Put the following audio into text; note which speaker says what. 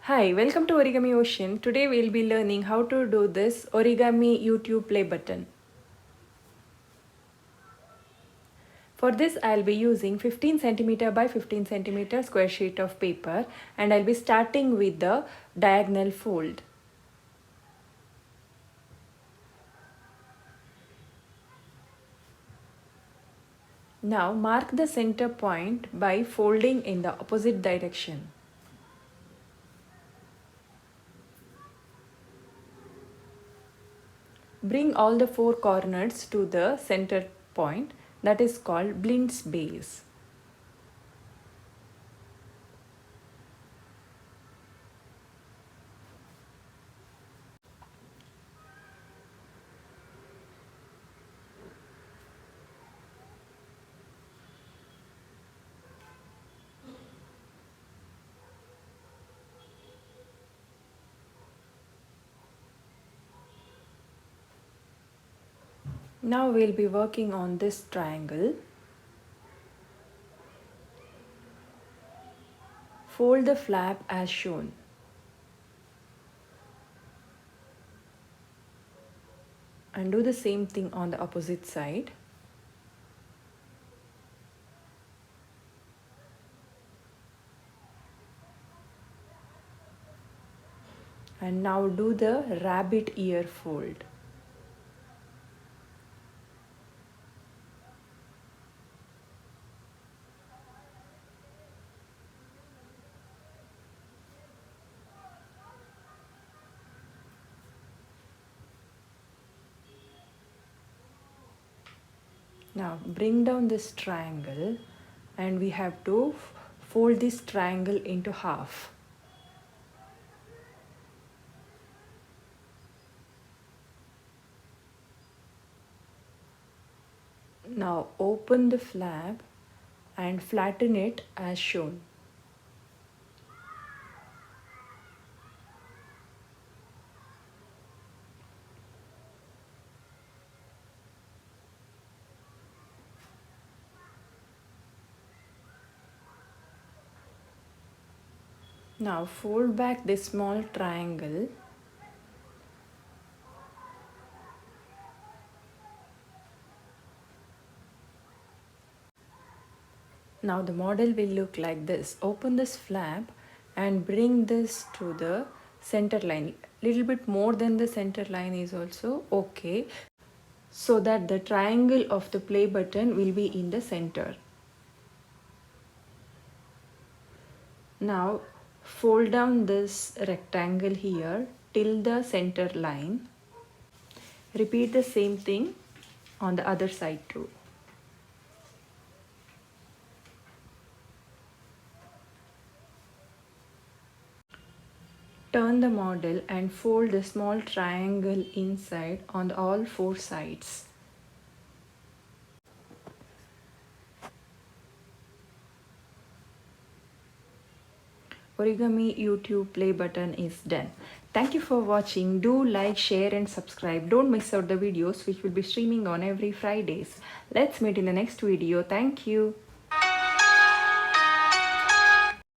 Speaker 1: Hi, welcome to Origami Ocean. Today we'll be learning how to do this Origami YouTube play button. For this I'll be using 15 cm by 15 cm square sheet of paper and I'll be starting with the diagonal fold. Now mark the center point by folding in the opposite direction. Bring all the four corners to the center point, that is called blind's base. Now we'll be working on this triangle. Fold the flap as shown. And do the same thing on the opposite side. And now do the rabbit ear fold. Now bring down this triangle and we have to fold this triangle into half. Now open the flap and flatten it as shown. Now fold back this small triangle . Now the model will look like this. Open this flap and bring this to the center line. Little bit more than the center line is also okay, so that the triangle of the play button will be in the center. Now fold down this rectangle here till the center line. Repeat the same thing on the other side too. Turn the model and fold the small triangle inside on all four sides. Origami YouTube play button is done. Thank you for watching. Do like, share and subscribe. Don't miss out the videos which will be streaming on every Fridays. Let's meet in the next video. Thank you.